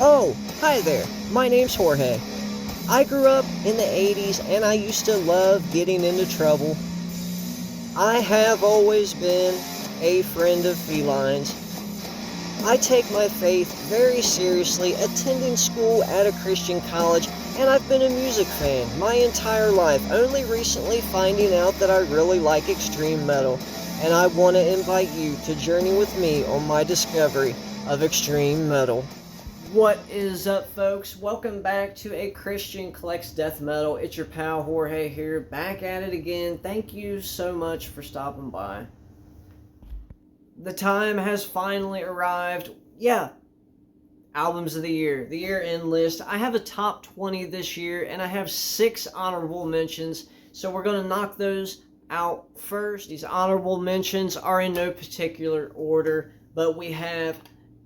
Oh, hi there. My name's Jorge. I grew up in the 80s and I used to love getting into trouble. I have always been a friend of felines. I take my faith very seriously, attending school at a Christian college, and I've been a music fan my entire life, only recently finding out that I really like extreme metal, and I want to invite you to journey with me on my discovery of extreme metal. What is up, folks? Welcome back to A Christian Collects Death Metal. It's your pal Jorge here, back at it again. Thank you so much for stopping by. The time has finally arrived. Yeah, albums of the year-end list. I have a top 20 this year, and I have 6 honorable mentions, so we're going to knock those out first. These honorable mentions are in no particular order, but we have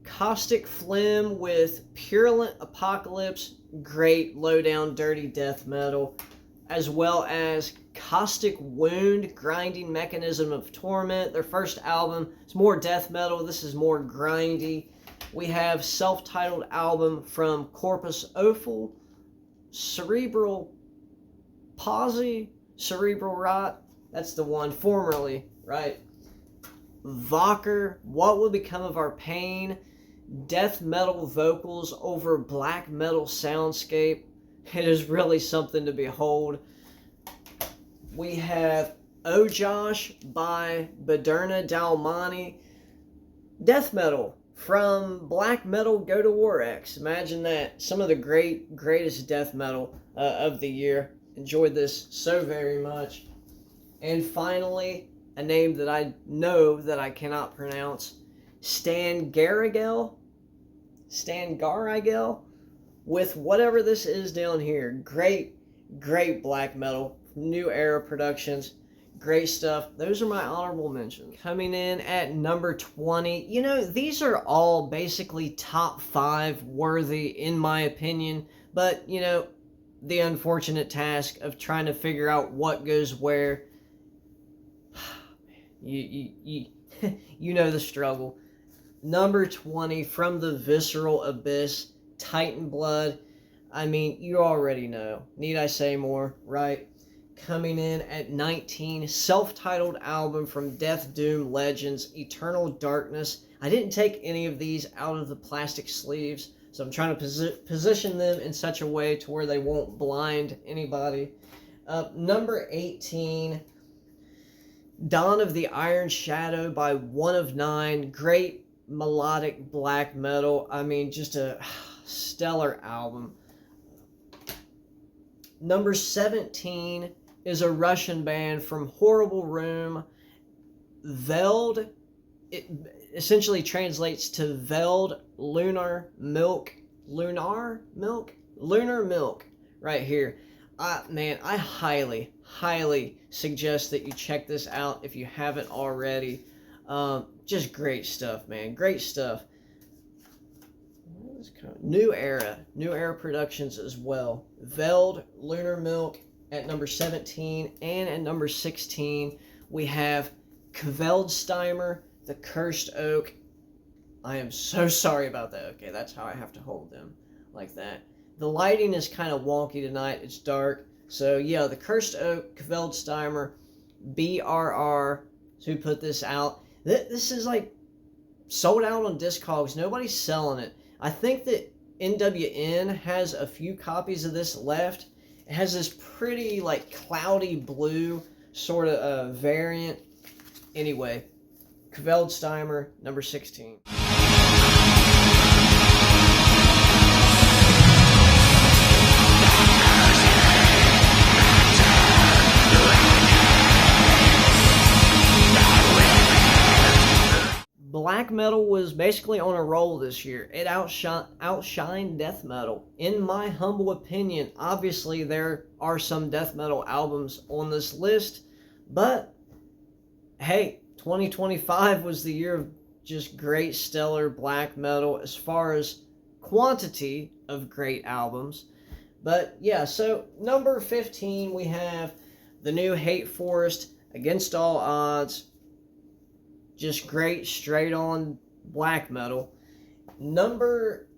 Caustic Phlegm with Purulent Apocalypse, great low-down dirty death metal, as well as Caustic Wound, Grinding Mechanism of Torment. Their first album is more death metal, this is more grindy. We have self-titled album from Corpus Offal, Cerebral Palsy, Cerebral Rot, that's the one formerly, right? Valkyr, What Will Become of Our Pain, death metal vocals over black metal soundscape. It is really something to behold. We have Ojosh by Baderna Dalmani, death metal from Black Metal Go to War X. Imagine that. Some of the greatest death metal of the year. Enjoyed this so very much. And finally, a name that I know that I cannot pronounce, Stan Garrigel, with whatever this is down here. Great black metal, New Era Productions, great stuff. Those are my honorable mentions. Coming in at number 20, these are all basically top 5 worthy in my opinion, but the unfortunate task of trying to figure out what goes where. You know the struggle. Number 20, from the Visceral Abyss, Titan Blood. I mean, you already know. Need I say more, right? Coming in at 19, self-titled album from Death Doom Legends, Eternal Darkness. I didn't take any of these out of the plastic sleeves, so I'm trying to position them in such a way to where they won't blind anybody. Number 18, Dawn of the Iron Shadow by One of Nine. Great melodic black metal. I mean, just a stellar album. Number 17 is a Russian band from Horrible Room, Veld. It essentially translates to Veld Lunar Milk, right here. Man, I highly suggest that you check this out if you haven't already. Just great stuff, man. Great stuff. New Era Productions as well. Veld, Lunar Milk at number 17, and at number 16 we have Kveldsteimer, The Cursed Oak. I am so sorry about that. Okay, that's how I have to hold them, like that. The lighting is kind of wonky tonight. It's dark. So yeah, The Cursed Oak, Kveldsteimer, BRR, who put this out. This is like sold out on Discogs. Nobody's selling it. I think that NWN has a few copies of this left. It has this pretty like cloudy blue sort of variant. Anyway, Kveldsteimer, number 16. Black metal was basically on a roll this year. It outshined death metal. In my humble opinion, obviously there are some death metal albums on this list, but hey, 2025 was the year of just great stellar black metal as far as quantity of great albums. But yeah, so number 15 we have the new Hate Forest, Against All Odds. Just great, straight on black metal. Number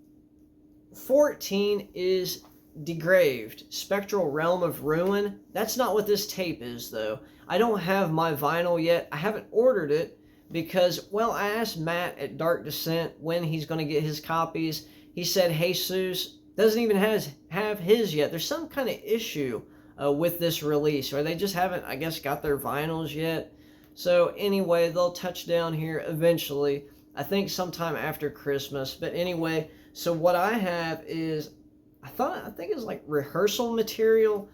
14 is Degraved, Spectral Realm of Ruin. That's not what this tape is, though. I don't have my vinyl yet. I haven't ordered it because, well, I asked Matt at Dark Descent when he's going to get his copies. He said Jesus doesn't even have his yet. There's some kind of issue with this release, or they just haven't, I guess, got their vinyls yet. So anyway, they'll touch down here eventually. I think sometime after Christmas. But anyway, so what I have is, I think it's like rehearsal material,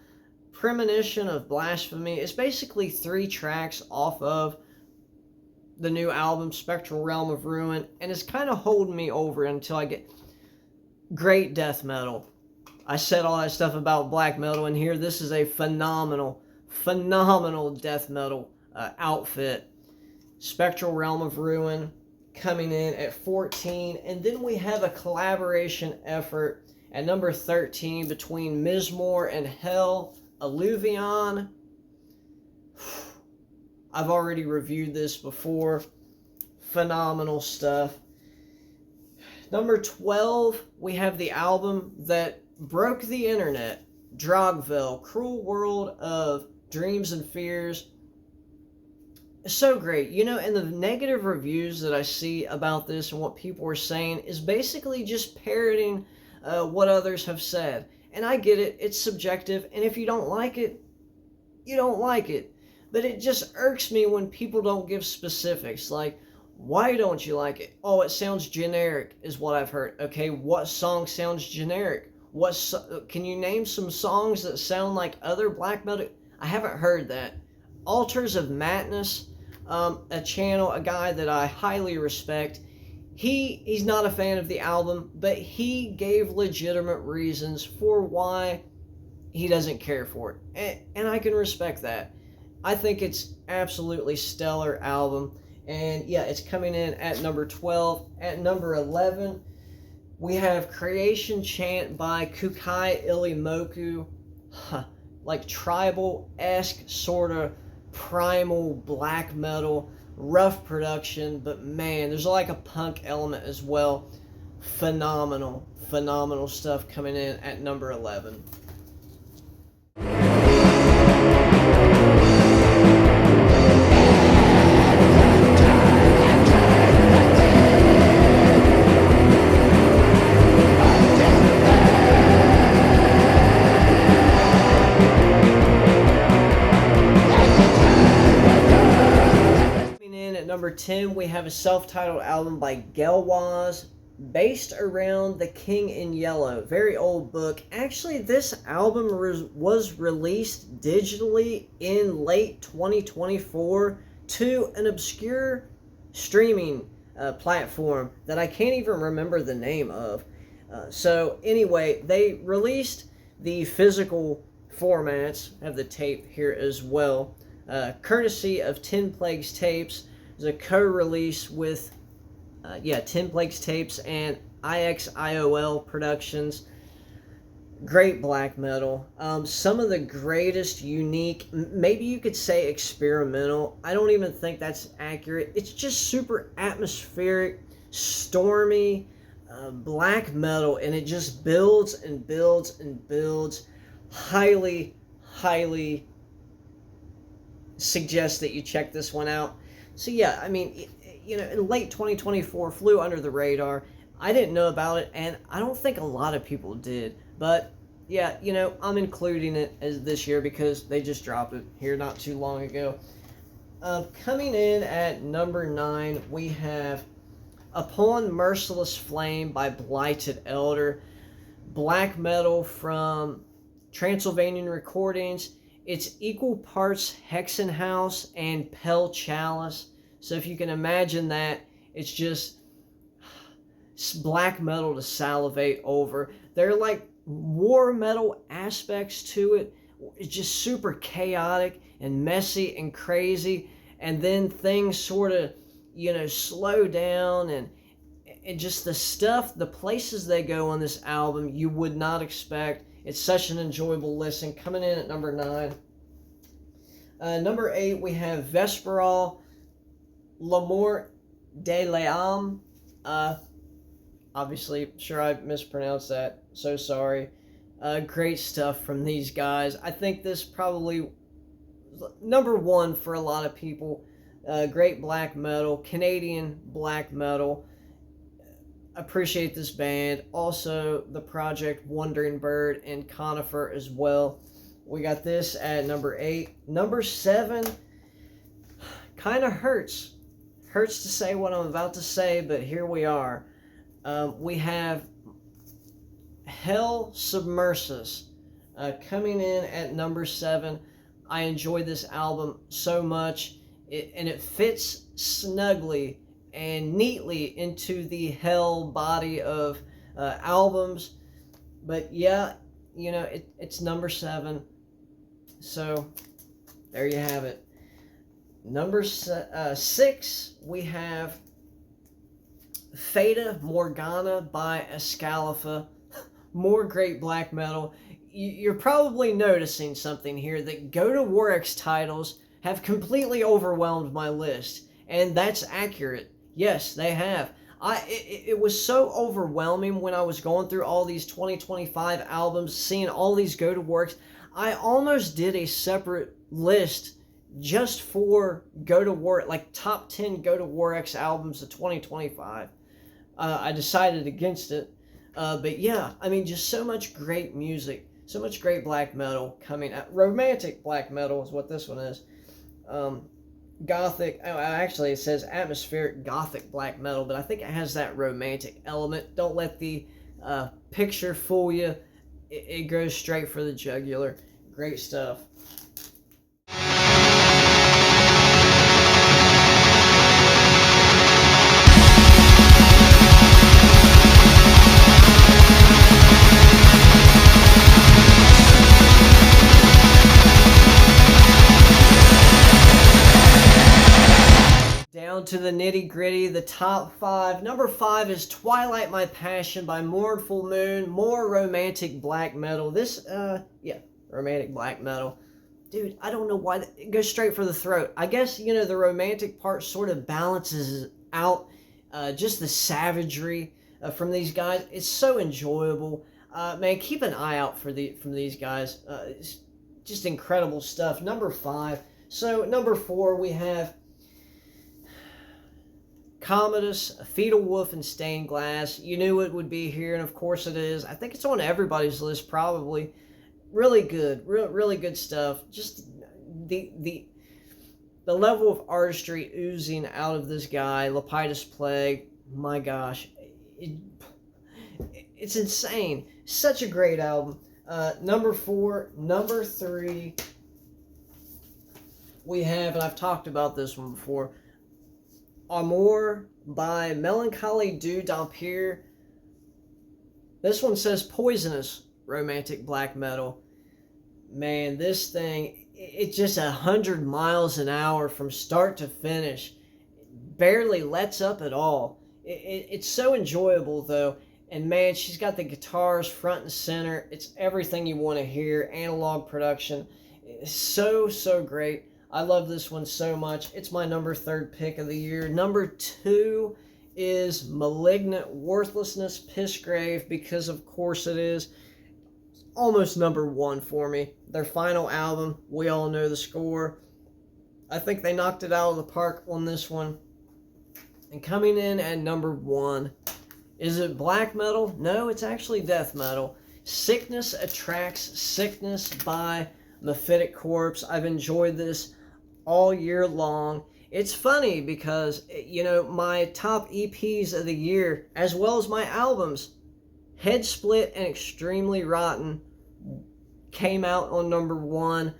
Premonition of Blasphemy. It's basically 3 tracks off of the new album, Spectral Realm of Ruin, and it's kind of holding me over until I get great death metal. I said all that stuff about black metal in here. This is a phenomenal death metal outfit. Spectral Realm of Ruin coming in at 14, and then we have a collaboration effort at number 13 between Mizmor and Hell, Alluvion. I've already reviewed this before. Phenomenal stuff. Number 12, we have the album that broke the internet, Drogville, Cruel World of Dreams and Fears. So great. You know, and the negative reviews that I see about this and what people are saying is basically just parroting what others have said. And I get it. It's subjective. And if you don't like it, you don't like it. But it just irks me when people don't give specifics. Like, why don't you like it? Oh, it sounds generic is what I've heard. Okay, what song sounds generic? Can you name some songs that sound like other black metal? I haven't heard that. Altars of Madness, a channel, a guy that I highly respect. He's not a fan of the album, but he gave legitimate reasons for why he doesn't care for it. And I can respect that. I think it's absolutely stellar album. And yeah, it's coming in at number 12. At number 11, we have Creation Chant by Kukai Ilimoku. Like tribal-esque sort of primal black metal, rough production, but man, there's like a punk element as well. Phenomenal stuff coming in at number 11. Number 10, we have a self-titled album by Gelwaz, based around The King in Yellow. Very old book. Actually, this album was released digitally in late 2024 to an obscure streaming platform that I can't even remember the name of. So anyway, they released the physical formats of the tape here as well, courtesy of 10 Plagues Tapes. There's a co-release with 10 Plagues Tapes and IXIOL Productions. Great black metal. Some of the greatest unique, maybe you could say experimental. I don't even think that's accurate. It's just super atmospheric, stormy black metal, and it just builds and builds and builds. Highly suggest that you check this one out. So yeah, I mean, you know, in late 2024, flew under the radar. I didn't know about it, and I don't think a lot of people did. But yeah, you know, I'm including it as this year because they just dropped it here not too long ago. Coming in at number 9, we have Upon Merciless Flame by Blighted Elder. Black metal from Transylvanian Recordings. It's equal parts Hexenhaus and Pale Chalice. So if you can imagine that, it's just black metal to salivate over. There are like war metal aspects to it. It's just super chaotic and messy and crazy. And then things sort of, you know, slow down, and just the stuff, the places they go on this album, you would not expect. It's such an enjoyable listen. Coming in at number 9. Number 8, we have Vesperal, L'amour de l'âme. Obviously, sure I mispronounced that. So sorry. Great stuff from these guys. I think this probably number one for a lot of people. Great black metal, Canadian black metal. Appreciate this band. Also, the project Wandering Bird and Conifer as well. We got this at number 8. Number 7 kind of hurts. Hurts to say what I'm about to say, but here we are. We have Hell Submersus coming in at number 7. I enjoyed this album so much, and it fits snugly and neatly into the Hell body of albums. But yeah, you know, it's number 7. So there you have it. Number 6, we have Fata Morgana by Escalifa. More great black metal. You're probably noticing something here, that Go to War X titles have completely overwhelmed my list. And that's accurate. Yes, they have. It was so overwhelming when I was going through all these 2025 albums, seeing all these Go to War X. I almost did a separate list just for Go to War, like top 10 Go to War X albums of 2025. I decided against it. But yeah, I mean, just so much great music, so much great black metal coming out. Romantic black metal is what this one is. Gothic, actually it says atmospheric gothic black metal, but I think it has that romantic element. Don't let the picture fool you. It goes straight for the jugular. Great stuff. Down to the nitty gritty, the top 5. Number 5 is Twilight My Passion by Mournful Moon. More romantic black metal. This, yeah, romantic black metal. Dude, I don't know why. It goes straight for the throat. I guess, you know, the romantic part sort of balances out just the savagery from these guys. It's so enjoyable. Man, keep an eye out from these guys. It's just incredible stuff. Number 5. So, number 4, we have Commodus, Fetal Wolf, and Stained Glass. You knew it would be here, and of course it is. I think it's on everybody's list, probably. Really good, really good stuff. Just the level of artistry oozing out of this guy, Lepidus Plague. My gosh, it's insane. Such a great album. Number 4, number 3. We have, and I've talked about this one before, Amour by Melancholy du Dampire. This one says poisonous romantic black metal. Man, this thing, it's just 100 miles an hour from start to finish. Barely lets up at all. It's so enjoyable though. And man, she's got the guitars front and center. It's everything you want to hear. Analog production. It's so great. I love this one so much. It's my number 3 pick of the year. Number 2 is Malignant Worthlessness Pissgrave, because of course it is. Almost number 1 for me. Their final album, we all know the score. I think they knocked it out of the park on this one. And coming in at number 1, is it black metal? No, it's actually death metal. Sickness Attracts Sickness by Mephitic Corpse. I've enjoyed this all year long. It's funny because, you know, my top EPs of the year, as well as my albums, Head Split and Extremely Rotten, came out on number 1.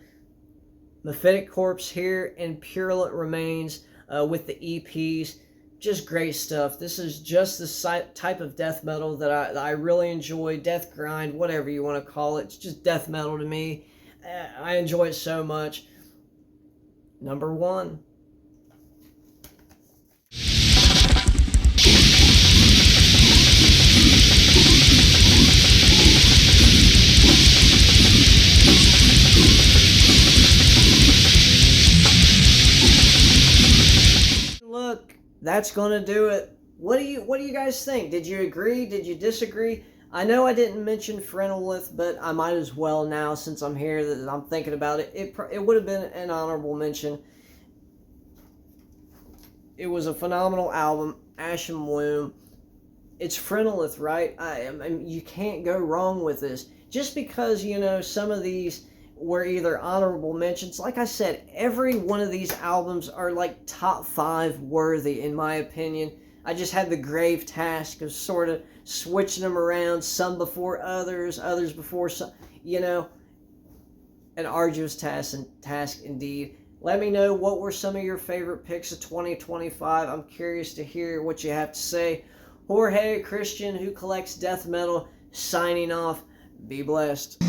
Mephitic Corpse here and Purulent Remains with the EPs. Just great stuff. This is just the type of death metal that I really enjoy. Death grind, whatever you want to call it. It's just death metal to me. I enjoy it so much. Number 1. Look, that's gonna do it. What do you guys think? Did you agree? Did you disagree? I know I didn't mention Phrenolith, but I might as well now since I'm here that I'm thinking about it. It would have been an honorable mention. It was a phenomenal album, Ashen Bloom. It's Phrenolith, right? I mean, you can't go wrong with this. Just because, some of these were either honorable mentions. Like I said, every one of these albums are like top 5 worthy, in my opinion. I just had the grave task of sort of switching them around, some before others, others before some, an arduous task indeed. Let me know what were some of your favorite picks of 2025. I'm curious to hear what you have to say. Jorge, Christian, who collects death metal, signing off. Be blessed.